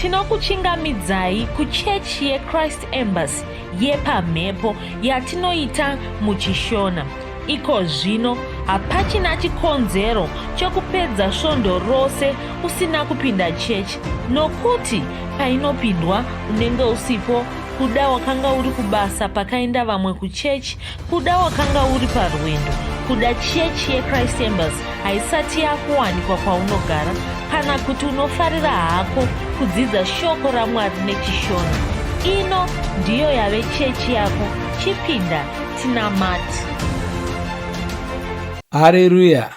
tinokuchingamidzai kuchechi yeChrist Embassy yepamhepo yatinoita muchishona. Iko zvino hapachina chikonzero chokupedza svondo rose usina kupinda chechi, nokuti painopindwa unenge usipo, kuda wakanga uri kubasa pakaenda vamwe kuchechi, kuda wakanga uri parwendo, kuda chechi yeChrist Embassy haisati yakuwanikwa kwaunogara, kana kuti unofarira hako kudzidza shoko raMwari nechishona. Ino ndiyo yave chechi yako. Chipinda tinamati. Haleluya.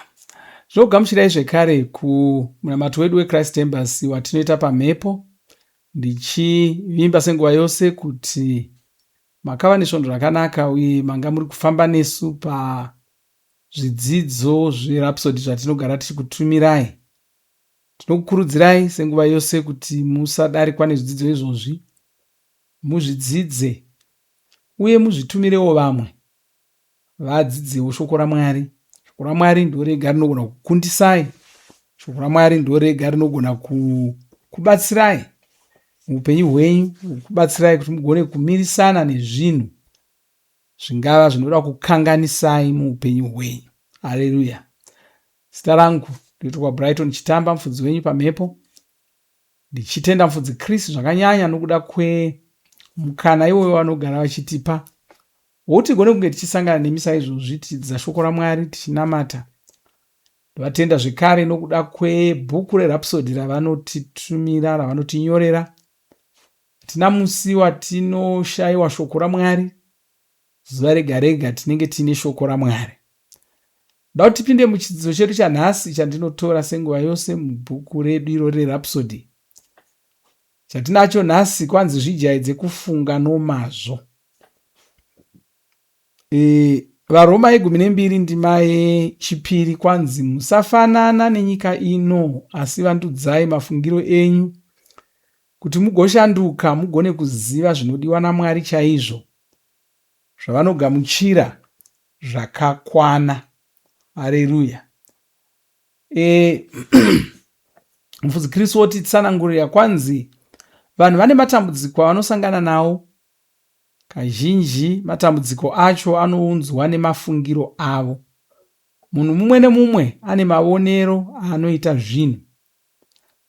Zvogamuchirai zvekare kumunamato wedu weChrist Embassy watinoita pamhepo, ndichivimba senguva yose kuti makava nesvondo rakanaka uye manga muri kufamba nesu pazvidzidzo zverapsodi zvatinogara tichikutumirai. Tinokukurudzirai senguva yose kuti musadarikwa nezvidzidzo izvozvi, muzvidzidze uye muzvitumirewo vamwe vadzidzewo shoko raMwari. Shoko raMwari ndiro rega rinogona kukundisai. Shoko raMwari ndiro rega rinogona kubatsirai muupenyu hwenyu, kubatsirai kuti mugone kumirisana nezvinhu zvingava zvinoda kukanganisai muupenyu hwenyu. Haleluya. Zita rangu ndinoitwa Brighton Chitamba, mufudzi wenyu pamhepo. Ndichitenda mufudzi Kristu zvakanyanya nokuda kwemukana iwoyo vanogara vachitipa wokuti tigone kunge tichisangana nemisa izvozvi tichidzidza shoko raMwari tichinamata. Vatenda zvekare nokuda kwebhuku rerapsodi ravanotitumira, ravanotinyorera. Tina musi watinoshayiwa shoko raMwari, zuva rega rega tinenge tiine shoko raMwari. Da kuti tipinde muchidzidzo chedu chanhasi chandinotora senguva yose mubhuku redu iro rerapsodi. Chatinacho nhasi kwanzi zvijaidze kufunga nomazvo. VaRoma 12 ndima yechipiri kwanzi musafanana nenyika ino, asi vandudzai mafungiro enyu kuti mugoshanduka mugone kuziva zvinodiwa naMwari chaizvo, zvavanogamuchira zvakakwana. Haleluya. Mufudzi Kristu otitsanangurira kwanzi vanhu vane matambudziko avanosangana nawo. Kazhinji matambudziko acho anounzwa nemafungiro avo. Munhu mumwe nemumwe ane maonero anoita zvinhu.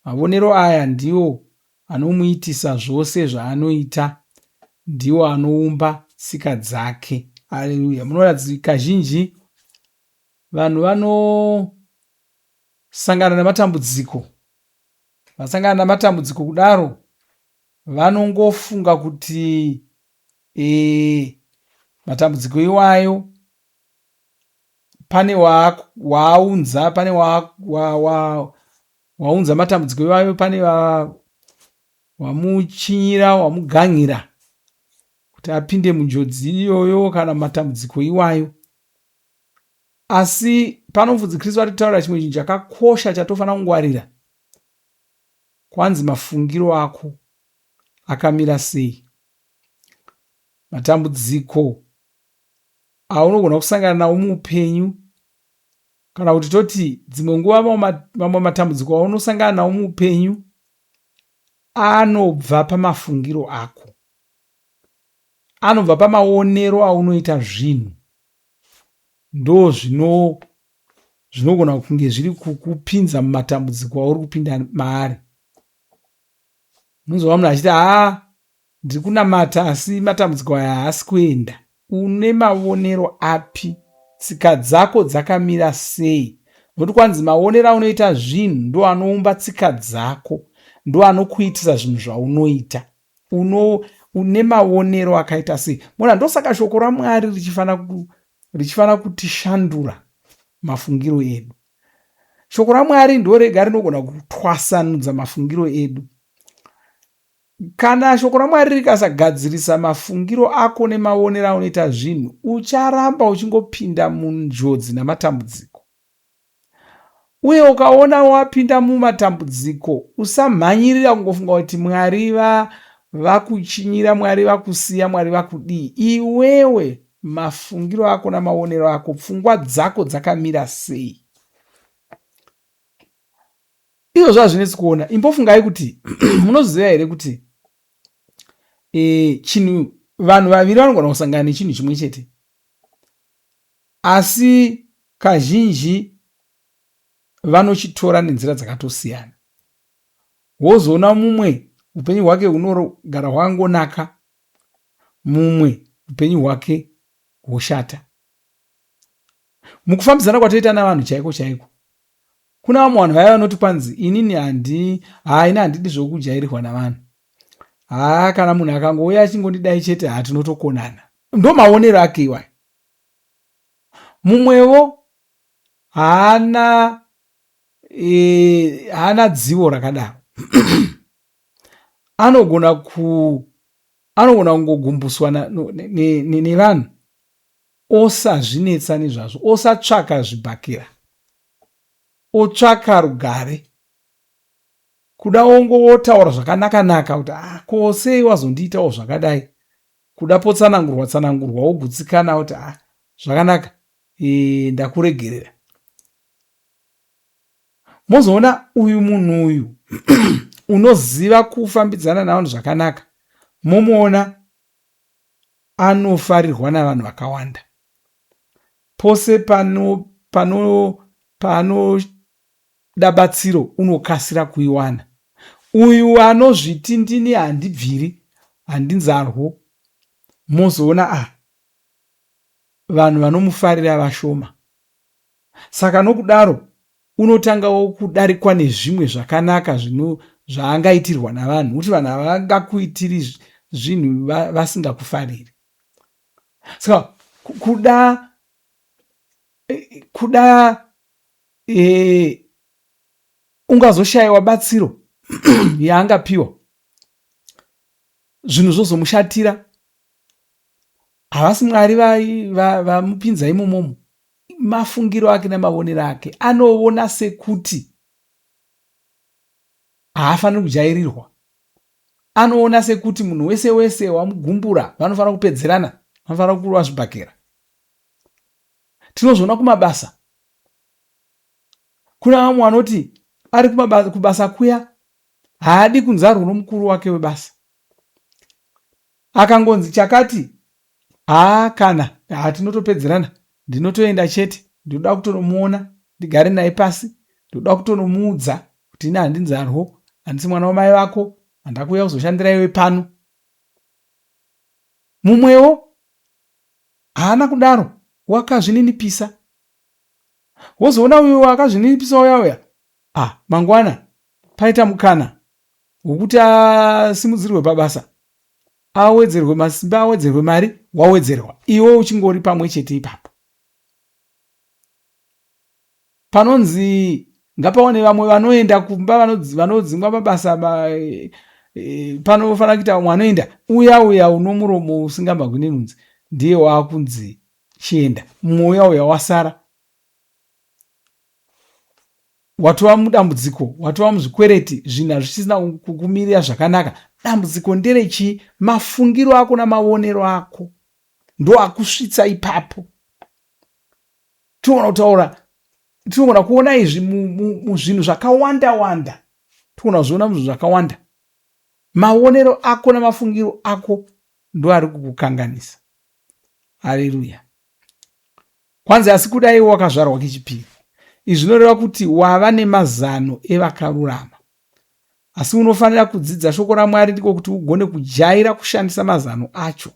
Maonero aya ndiwo anomuitisa zvose zvaanoita, ndiwo anoumba tsika dzake. Haleluya. Munoratidza kazhinji vanhu vanosangana nematambudziko. Vasangana namatambudziko kudaro vanongofunga kuti matambudziko iwayo pane waaunza, pane waunza matambudziko iwayo, pane wamuchinyira, wamuganhira kuti apinde munjodzi iyoyo kana matambudziko iwayo. Asi pano mufudzi Kristu atitaurira chimwe chinhu chakakosha chatofanira kungwarira. Kwanzi mafungiro ako akamira sei? Matambudziko aunogona kusangana nawo muupenyu, kana kuti toti dzimwe nguva mamwe matambudziko aunosangana nawo muupenyu anobva pamafungiro ako, anobva pamaonero aunoita zvinhu. Ndo zvinogona kunge zviri kukupinza mumatambudziko auri kupinda maari. Unozova munhu achiti ndiri kunamata asi matambudziko aya haasi kuenda. Une maonero api? Tsika dzako dzakamira sei? Nokuti kwanzi maonero aunoita zvinhu ndo anoumba tsika dzako, ndo anokuitisa zvinhu zvaunoita. Une maonero akaita sei? Mona ndosaka shoko raMwari richifana kutishandura mafungiro edu. Shoko raMwari ndo rega rinogona kutwasanudza mafungiro edu. Kana shoko raMwari rikasagadzirisa mafungiro ako nemaonero aunoita zvinhu, ucharamba uchingopinda munjodzi namatambudziko. Uye ukaona wapinda mumatambudziko, usamhanyirira kungofunga kuti Mwari vakuchinyira, Mwari vakusiya, Mwari vakudii. Iwewe mafungiro ako namaonero ako, pfungwa dzako dzakamira sei? izvozvo hazvinetsi kuona. Imbofungai kuti munoziva here kuti chinhu vanhu vaviri vanogona kusangana nechinhu chimwe chete, asi kazhinji vanochitora nenzira dzakatosiyana. Wozoona mumwe upenyu hwake hunogara hwakangonaka, mumwe upenyu hwake hwoshata. Mukufambidzana kwatoita navanhu chaiko chaiko, kuna vamwe vanhu vaya vanoti kwanzi inini handidi zvokujairirwa navanhu. Kana munhu akangouya achingondidai chete tinotokonana. Ndo maonero ake iwayo. Mumwewo haana dzivo rakadaro. anogona kungogumbuswa nevanhu osazvinetsa nezvazvo, osatsvaka zvibhakera, otsvaka rugare, kuda ongotaura zvakanaka kuti ko sei wazondiitawo zvakadai, kuda potsanangurwa wogutsikana kuti zvakanaka, ndakuregerera. Mozoona uyu munhu uyu unoziva kufambidzana navanhu zvakanaka, momuona anofarirwa navanhu vakawanda. Pose panoda batsiro unokasira kuiwana. Uyu anozviti ndini handibviri, handinzarwo, mozoona vanhu vanomufarira vashoma. Saka nokudaro unotangawo kudarikwa nezvimwe zvakanaka zvaangaitirwa navanhu, kuti vanhu havangakuitiri zvinhu vasingakufariri. Saka kuda ungazoshayiwa batsiro yaangapiwa, zvinhu zvozomushatira, havasi Mwari vamupinza imomomo. Mafungiro ake namaonero ake anoona sekuti haafaniri kujairirwa. Anoona sekuti munhu wese wese wamugumbura vanofanira kupedzerana, vanofanira kurwa zvibhakera. Tinozviona kumabasa. Kuna vamwe vanoti ari kubasa kuya haadi kunzarwa nomukuru wake webasa. Akangonzi chakati, kana tinotopedzerana, ndinotoenda chete, ndinoda kutonomuona, ndigare naye pasi, ndinoda kutonomuudza kuti ini handinzarwo, handisi mwana wamai vako, handakuuya kuzoshandira iwe pano. Mumwewo haana kudaro, wakazvininipisa. Wozoona uyu wakazvininipisa uya mangwana paita mukana wokuti asimudzirwe pabasa, awedzerwe masimba, awedzerwe mari, wawedzerwa, iwe uchingori pamwe chete ipapo. Panonzi ngapaone vamwe vanoenda kumba vanodzingwa mabasa, panofanira kuita vamwe vanoenda, uya uno muromo usingambagwi nunzi ndiye waakunzi chienda, mumwe uya wasara. Watova mudambudziko, watova muzvikwereti, zvinhu hazvisina kukumirira zvakanaka. Dambudziko nderechi? Mafungiro ako namaonero ako ndo akusvitsa ipapo. Tinogona kuona izvi muzvinhu zvakawanda. Tinogona kuzviona muzvinhu zvakawanda. Maonero ako namafungiro ako ndo ari kukukanganisa. Haleluya. Kwanzi asi kudai wakazvarwa kechipiri, izvi zvinoreva kuti wava nemazano evakarurama. Asi unofanira kudzidza shoko raMwari ndiko kuti ugone kujaira kushandisa mazano acho.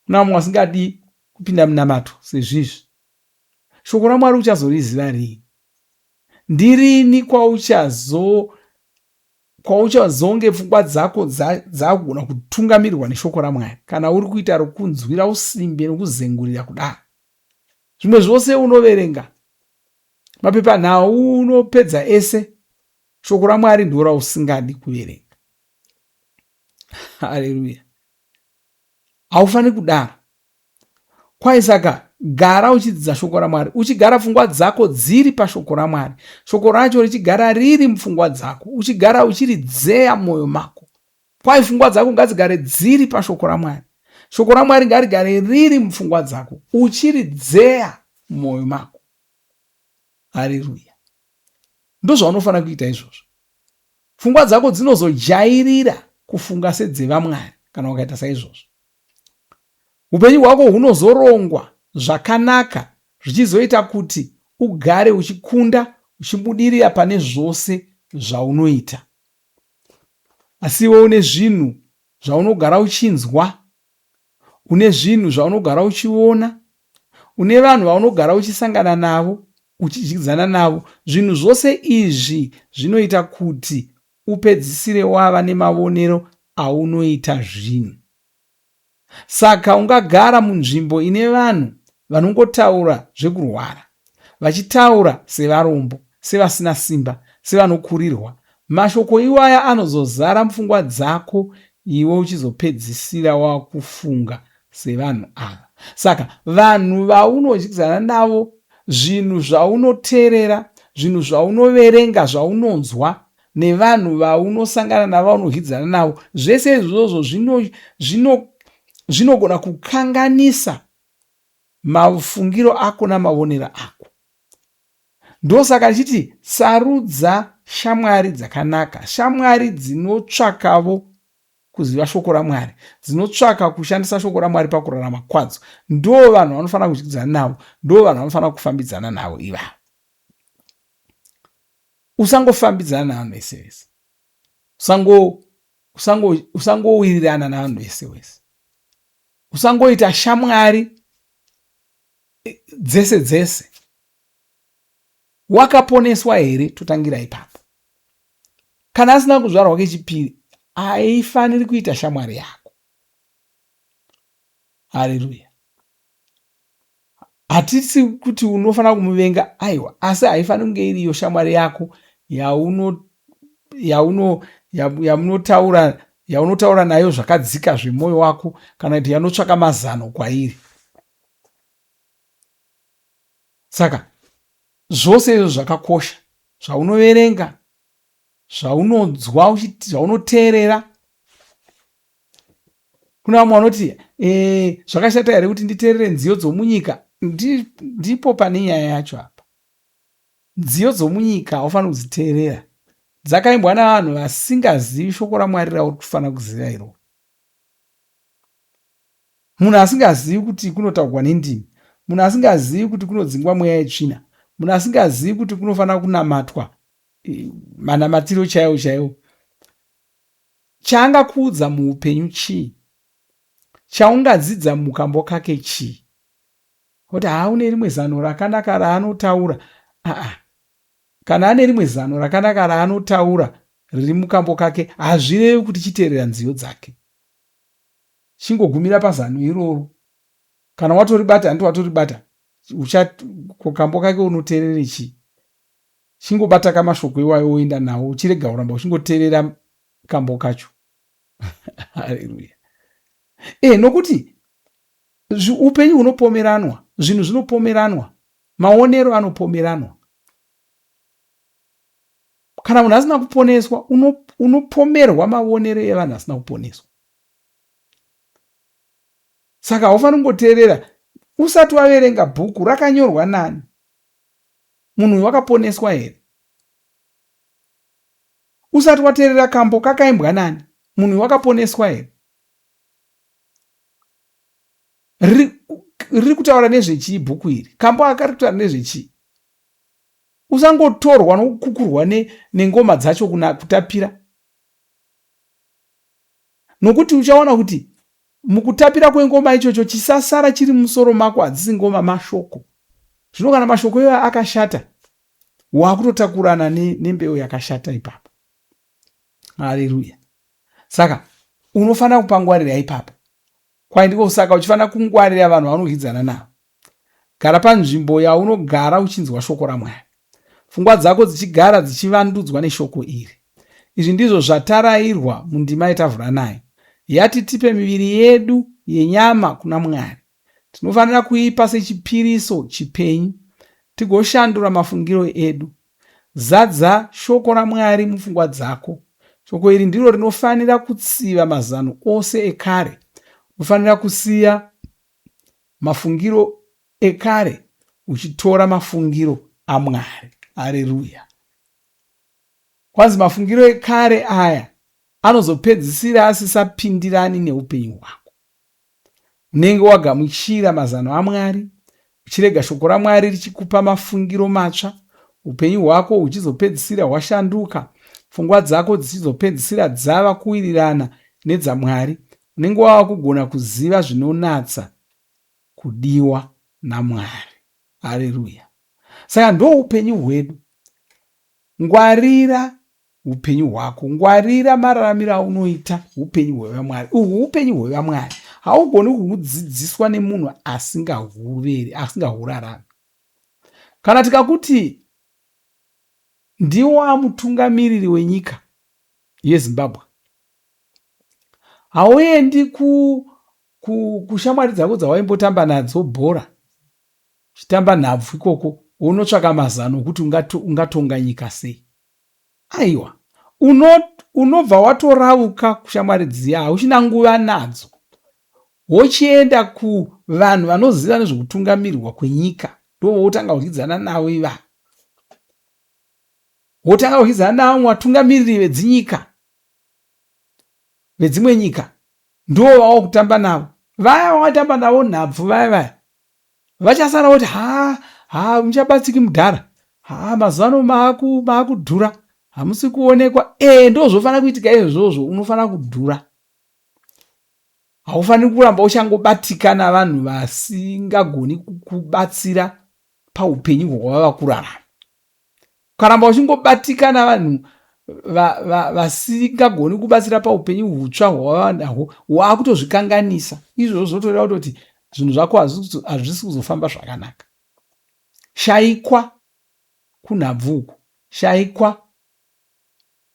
Kuna vamwe vasingadi kupinda munamato sezvizvi. Shoko raMwari uchazoriziva rini? Ndirini kwauchazonge pfungwa dzako dzagona kutungamirirwa neshoko raMwari, kana uri kuita rokunzwira usimbe nokuzengurira kudaro. Zvimwe zvose unoverenga, mapepanhau unopedza ese, shoko raMwari ndiro usingadi kuverenga. Haleluya. Haufaniri kudaro. Kwai saka gara uchidzidza shoko raMwari, uchigara pfungwa dzako dziri pashoko raMwari, shoko racho richigara riri mupfungwa dzako, uchigara uchiridzeya mwoyo mako. Kwai pfungwa dzako ngadzigare dziri pashoko raMwari, shoko raMwari ngarigare riri mupfungwa dzako, uchiridzeya mwoyo mako. Haleluya. Ndozvaunofanira kuita izvozvo. Pfungwa dzako dzinozojairira kufunga sedzevamwari kana ukaita saizvozvo. Upenyu hwako hunozorongwa zvakanaka zvichizoita kuti ugare uchikunda, uchibudirira pane zvose zvaunoita. Asiwo une zvinhu zvaunogara uchinzwa, une zvinhu zvaunogara uchiona, une vanhu vaunogara uchisangana navo, uchidyidzana navo. Zvinhu zvose izvi zvinoita kuti upedzisire wava nemavonero aunoita zvinhu. Saka ungagara munzvimbo ine vanhu vanongotaura zvekurwara, vachitaura sevarombo, sevasina simba, sevanokurirwa. Mashoko iwaya anozozara mupfungwa dzako, iwe uchizopedzisira wakufunga sevanhu ava. Saka vanhu vaunodyidzana navo, zvinhu zvaunoteerera, zvinhu zvaunoverenga, zvaunonzwa, nevanhu vaunosangana navo, vaunodyidzana navo, zvese izvozvo zvinogona kukanganisa mafungiro ako namavonero ako. Ndosaka ndichiti sarudza shamwari dzakanaka, shamwari dzinotsvakavo kuziva shoko raMwari, dzinotsvaka kushandisa shoko raMwari pakurarama kwadzo. Ndo vanhu vanofanira kudyidzana navo, ndo vanhu vanofanira kufambidzana navo ivavo. Usangofambidzana navanhu vese vese, usangowirirana navanhu vese vese, usangoita shamwari dzese dzese. Wakaponeswa here? Totangira ipapo. Kana asina kuzvarwa kechipiri, haifaniri kuita shamwari yako. Haleluya. Hatisi kuti unofanira kumuvenga, aiwa, asi haifaniri kunge iriyo shamwari yako yaunotaura nayo zvakadzika zvemwoyo wako, kana kuti yanotsvaka mazano kwairi. Saka zvose izvo zvakakosha, zvaunoverenga, zvaunonzwa, zvaunoteerera. Kuna vamwe vanoti zvakashata here kuti nditeerere nziyo dzomunyika. Ndipo pane nyaya yacho apa. Nziyo dzomunyika haufaniri kudziteerera, dzakaimbwa navanhu vasingazivi shoko raMwari rauri kufanira kuziva iro. Munhu asingazivi kuti kunotaurwa nendimi, munhu asingazivi kuti kunodzingwa mweya yetsvina, munhu asingazivi kuti kunofanira kunamatwa manamatiro chaiwo chaiwo, chaangakuudza muupenyu chii? Chaungadzidza mukambo kake chii? Kuti haune rimwe zano rakanaka raanotaura. Kana ane rimwe zano rakanaka raanotaura riri mukambo kake, hazvirevi kuti chiteerera nziyo dzake. Chingogumira pazano iroro. Kana watoribata, handi watoribata, kukambo kake unoteerere chii? Chingobata kamashoko iwayo woenda nawo, uchirega kuramba uchingoteerera kambo kacho. Haleluya. Nokuti upenyu hunopomeranwa, zvinhu zvinopomeranwa, maonero anopomeranwa. Kana munhu asina kuponeswa, unopomerwa maonero evanhu asina kuponeswa. Saka haufaniri kungoteerera usati waverenga bhuku rakanyorwa nani. Munhu uyu wakaponeswa here? Usati wateerera kambo kakaimbwa nani. Munhu uyu wakaponeswa here? Riri kutaura nezvechii bhuku iri? Kambo akari kutaura nezvechii? Usangotorwa nokukukurwa nengoma dzacho kutapira. Nokuti uchaona kuti mukutapira kwengoma ichocho chisasara chiri musoro mako hadzisi ngoma, mashoko. Zvino kana mashoko iwayo akashata, wakutotakurana nembeu yakashata ipapo. Haleluya. Saka unofanira kupangwarira ipapo. Kwaindiko saka uchifanira kungwarira vanhu vaunogwidzana navo. Gara panzvimbo yaunogara uchinzwa shoko raMwari, pfungwa dzako dzichigara dzichivandudzwa neshoko iri. Izvi ndizvo zvatarairwa mundima yatavhura nayo, yati tipe miviri yedu yenyama kuna Mwari. Tinofanira kuipa sechipiriso chipenyu, tigoshandura mafungiro edu. Zadza shoko raMwari mupfungwa dzako. Shoko iri ndiro rinofanira kutsiva mazano ose ekare. Unofanira kusiya mafungiro ekare uchitora mafungiro aMwari. Haleluya. Wanzi mafungiro ekare aya anozopedzisira asisapindirani neupenyu hwako. Unenge wagamuchira mazano aMwari, uchirega shoko raMwari richikupa mafungiro matsva, upenyu hwako huchizopedzisira hwashanduka, pfungwa dzako dzichizopedzisira dzava kuwirirana nedzaMwari. Unenge wava kugona kuziva zvinonatsa kudiwa naMwari. Haleluya. Saka ndo upenyu hwedu. Ngwarira upenyu hwako, ngwarira mararamiro aunoita upenyu hwevaMwari. Uhwu upenyu hwevaMwari haugoni kuhudzidziswa nemunhu asingahurarami. Kana tikakuti ndiwa mutungamiriri wenyika yeZimbabwe, hauendi kushamwari dzako dzawaimbotamba nadzo bhora, uchitamba nhabvu ikoko, unotsvaka mazano okuti ungatonga nyika sei. Aiwa, unobva watorauka kushamwari dziya, hauchina nguva nadzo. Wochienda kuvanhu vanoziva nezvokutungamirirwa kwenyika, ndovotanga kuchidzana navo iva. Wotanga kuchidzana navo vatungamiriri vedzimwe nyika, ndoo wava kutamba navo. Vaya wakatamba navo nhabvu vaya vachasara kuti muchabatsiki mudhara, mazano maakudhura, hamusi kuonekwa. Ndozofanira kuitika izvozvo, unofanira kudhura. Haufaniri kuramba uchangobatika navanhu vasingagoni kubatsira paupenyu hwawava kurarama. Ukaramba uchingobatika navanhu vasingagoni kubatsira paupenyu hutsva hwawava nahwo, wakutozvikanganisa. Izvozvo zvotoreva kutoti zvinhu zvako hazvisi kuzofamba zvakanaka. Shayikwa kunhabvu uku, shayikwa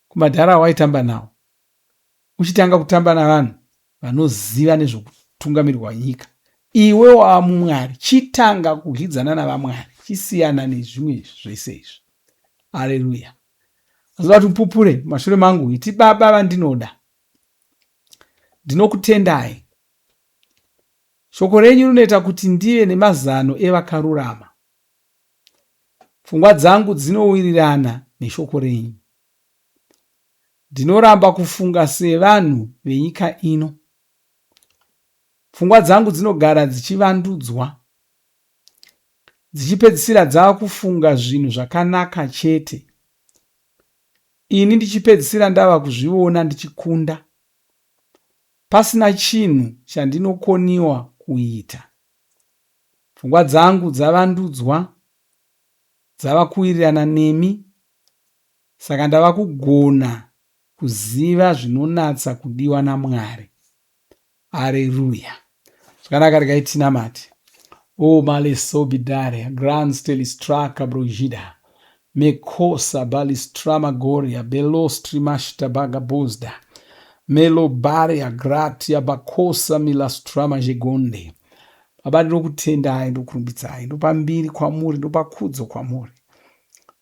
kumadhara awaitamba nawo. Uchitanga kutamba navanhu vanoziva nezvokutungamirirwa nyika. Iwe wava muMwari, chitanga kudyidzana navaMwari, chisiyana nezvimwe zvese izvi. Haleluya. Azoda kuti mupupure mashure mangu, iti Baba vandinoda, ndinokutendai. Shoko renyu rinoita kuti ndive nemazano evakarurama. Pfungwa dzangu dzinowirirana neshoko renyu. Ndinoramba kufunga sevanhu venyika ino. Pfungwa dzangu dzinogara dzichivandudzwa, dzichipedzisira dzava kufunga zvinhu zvakanaka chete. Ini ndichipedzisira ndava kuzviona ndichikunda, pasina chinhu chandinokoniwa kuita. Pfungwa dzangu dzavandudzwa, dzava kuwirirana nemi, saka ndava kugona kuziva zvinonatsa kudiwa naMwari. Haleluya. Zvakanaka, regai tinamate. O malesobidare, grand stelistraka brojida, mekosa balistrama goria, belostrimashta bagabozda, melobaria gratia bakosa milastrama jegonde. Baba, ndinokutendai, ndokurumbidzai, ndopa mbiri kwamuri, ndopa kudzo kwamuri.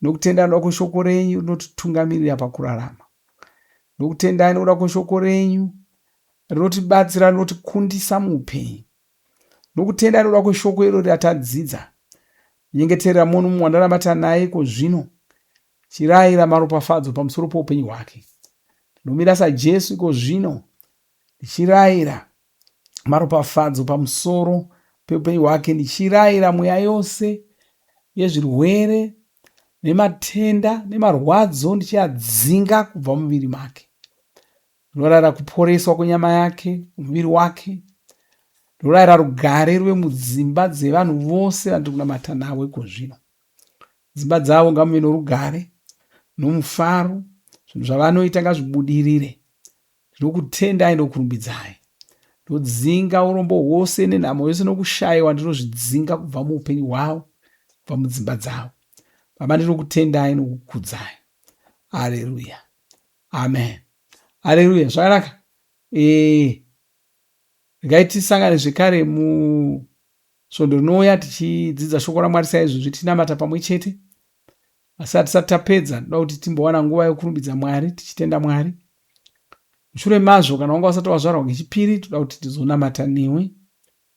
Ndokutendai nokuda kweshoko renyu rinotitungamirira pakurarama. Ndokutendai nokuda kweshoko renyu rinotibatsira, rinotikundisa muupenyu. Ndokutendai nokuda kweshoko iro ratadzidza, nyengeterera munhu wandaramata naye zvino, chirayira maropafadzo pamusoro poupenyu hwake. Ndinomira saJesu zvino, ndichirayira maropafadzo pamusoro peupenyu hwake, ndichirayira mweya yose yezvirwere nematenda nemarwadzo ndichiyadzinga kubva mumuviri make. Ndinorayira kuporeswa kwenyama yake, muviri wake. Ndinorayira rugare ruve mudzimba dzevanhu vose vandiri kunamata navo zvino. Dzimba dzavo ngamuve norugare, nomufaro, zvinhu zvavanoita ngazvibudirire. Ndinokutendai, ndokurumbidzai. Ndodzinga urombo hwose nenhamo yose nokushayiwa, ndinozvidzinga kubva muupenyu hwavo, kubva mudzimba dzavo. Baba, ndinokutendai nokukudzai. Haleluya. Amen. Haleluya. Zvakanaka. Regai tisangane zvekare musvondo rinouya tichidzidza shoko raMwari saizvozvi tinamata pamwe chete. Asi hatisati tapedza, ndoda kuti timbowana nguva yokurumbidza Mwari, tichitenda Mwari. Mushure mazvo, kana wanga usati wazvarwa ngechipiri, toda kuti tizonamata newe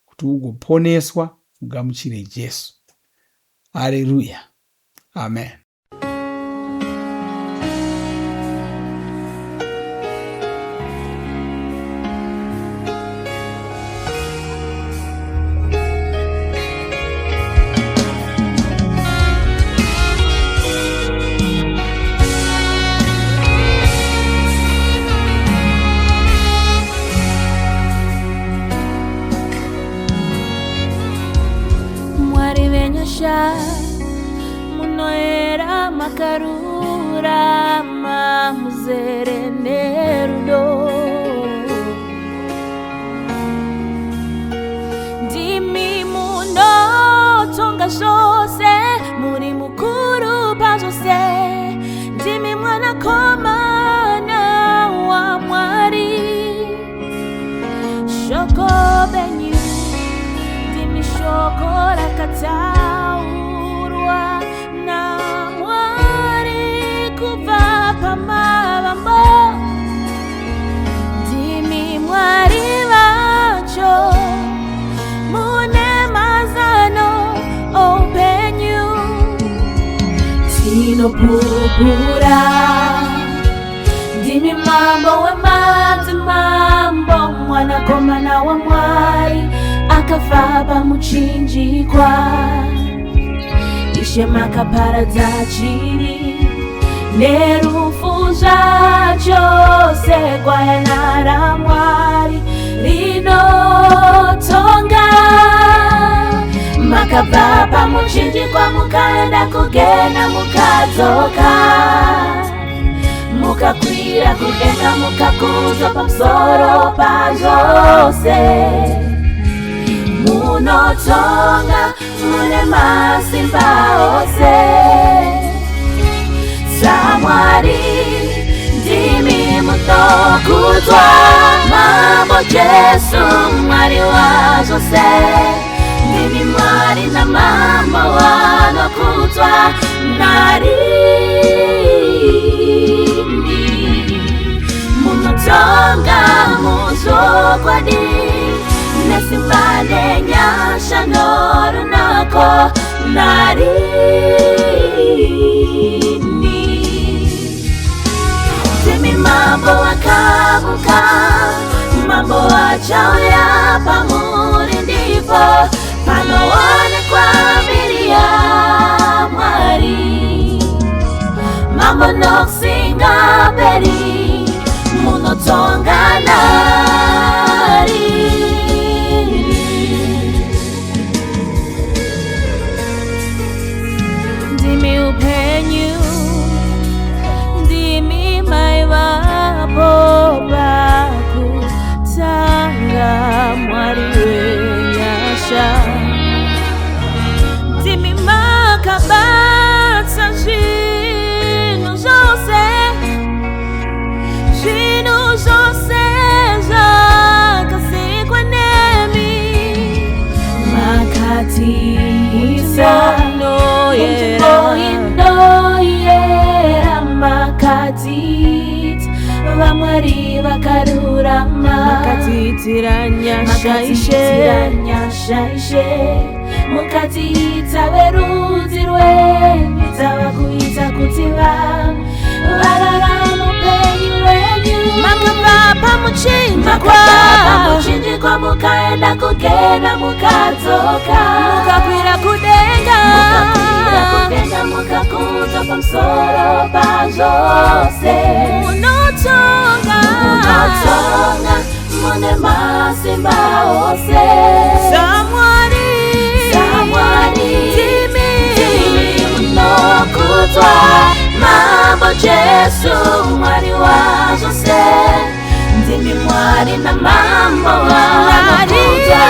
kuti ugoponeswa, ugamuchire Jesu. Haleluya. Amen. makarurama muzere nerudo ndimi munotonga zvose muri mukuru pazvose ndimi mwanakomana waMwari shoko benyu ndimi shoko rakataurwa naMwari kubva pamavambo ndimi Mwari vacho mune mazano oupenyu tinopupura ndimi mambo wemadzimambo mwanakomana waMwari akafa pamuchinjikwa Ishe makaparadza chivi nerufu zvacho segwayana raMwari rinotonga makabva pamuchinjikwa mukaenda kugena mukadzoka mukakwira kudenga mukakudzwa pamusoro pazvose munotonga mune masimba ose saMwari ndimi munokudzwa mambo Jesu Mwari wazvose ndimi Mwari namambo wanokudzwa narini munotonga muzvokwadi nesimba nenyasha norunako narini ndimi mambo wakavuka mambo achauya pamuri ndipo panoonekwa mbiri yaMwari mambo nokusingaperi munotonga ndimi upenyu ndimi mai vapo pakutanga Mwari wenyasha ndimi makabata zvinhu zvose zvakasikwa nemi makatisa inoyera makatiti vaMwari vakarurama makatitira nyasha Ishe mukatiita verudzi rwenyu tavakuita kuti vararama upenyu hwenyu makabva pamuchinjikwa mukaenda kugena mukadzoka mukakwira kudenga mukakudzwa pamusoro pazvose munotonga mune masimba ose saMwari ndimi munokudzwa mambo Jesu Mwari wazvose ndimi Mwari namambo wanokudzwa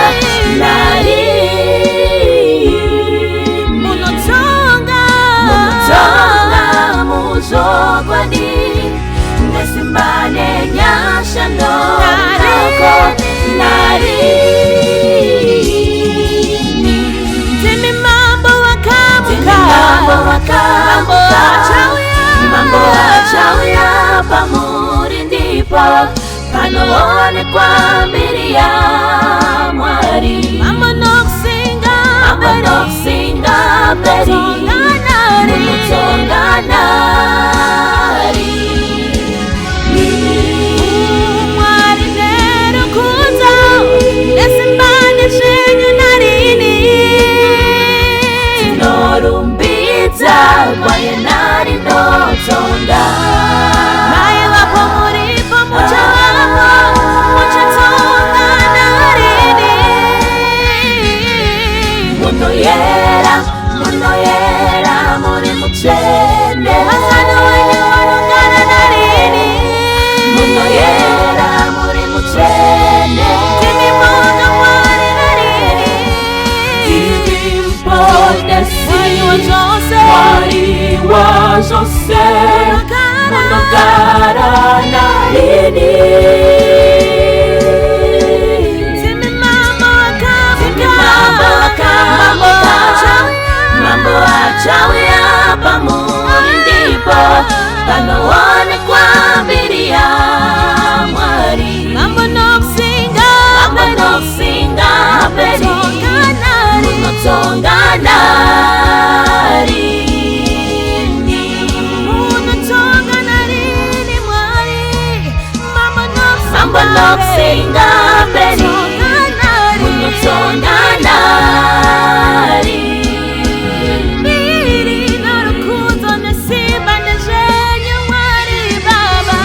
munotonga muzvokwadi nesimba nenyasha norunako narini ndimi mambo wakavuka mambo achauya pamuri ndipo panoonekwa mbiri yaMwari mambo nokusinga mberi munotonga Mwari nerukudzo nesimba nezvenyu narini tinorumbidza gwayana rinotonga mai vapo muripo muchavapo muchitonga narini munoyera muri mutsvene zvose munogara narini. Timi mambo akamuka, mambo achauya pamuri ndipo panoonekwa mbiri ya Mwari. Mambo nokusinga mberi munotonga narini. Mambo nokusinga mberi munotonga narini.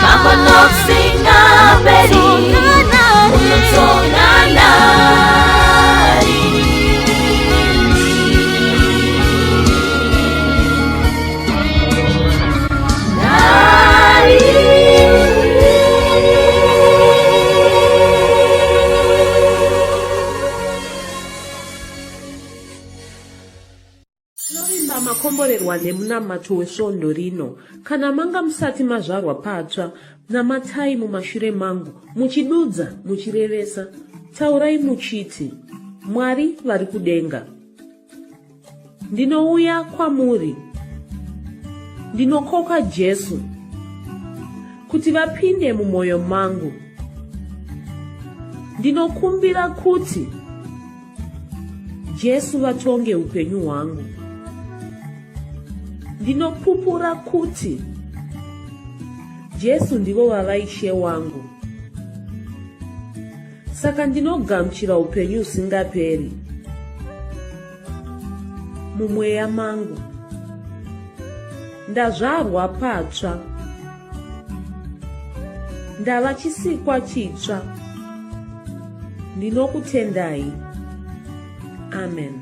Mambo nokusinga mberi munotonga narini. Tinorinda makomborerwa nemunamato wesvondo rino. Kana manga musati mazvarwa patsva, namatai mumashure mangu, muchidudza, muchirevesa, taurai muchiti, Mwari vari kudenga, ndinouya kwamuri, ndinokoka Jesu kuti vapinde mumwoyo mangu. Ndinokumbira kuti Jesu vatonge upenyu hwangu. Ndinopupura kuti Jesu ndivo vava Ishe wangu. Saka ndinogamuchira upenyu usingaperi mumweya mangu. Ndazvarwa patsva, ndava chisikwa chitsva. Ndinokutendai. Amen.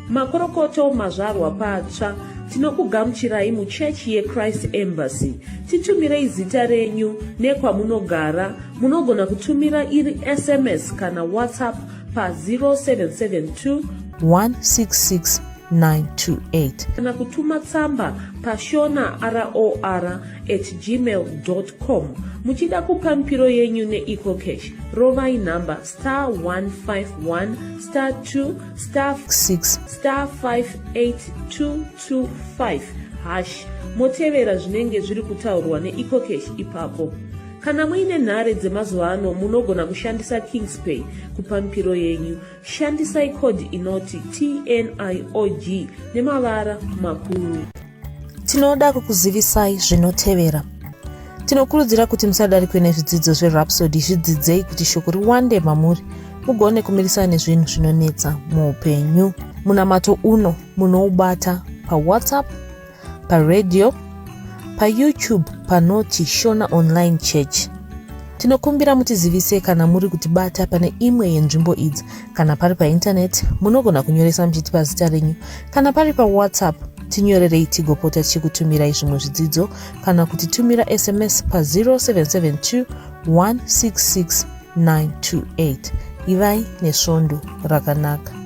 Makorokoto mazvarwa patsva, tinokugamuchirai muchechi yeChrist Embassy. Titumirei zita renyu nekwamunogara. Munogona kutumira iri SMS kana WhatsApp pa 0772 166 928 kana kutuma tsamba pa shonaror@gmail.com. Muchida kupa mpiro yenyu neEcocash, rovai namba *151*2*6*58225# motevera zvinenge zviri kutaurwa neEcocash ipapo. Kana muine nhare dzemazuva ano, munogona kushandisa KingsPay kupa mpiro yenyu. Shandisai kodi inoti TNIOG nemavara makuru. Tinoda kukuzivisai zvinotevera. Tinokurudzira kuti musadarikwe nezvidzidzo zveRhapsody. Zvidzidzei kuti shoko riwande mamuri, mugone kumirisana nezvinhu zvinonetsa muupenyu. Munamato uno munoubata pa WhatsApp, pa radio, pa YouTube panoti Shona Online Church. Tinokumbira mutizivise kana muri kutibata pane imwe yenzvimbo idzi. Kana pari pa internet, munogona kunyoresa muchitipa zita renyu. Kana pari pa WhatsApp, tinyorerei tigopota tichikutumirai zvimwe zvidzidzo, kana kutitumira SMS pa 0772 166 928. Ivai nesvondo rakanaka.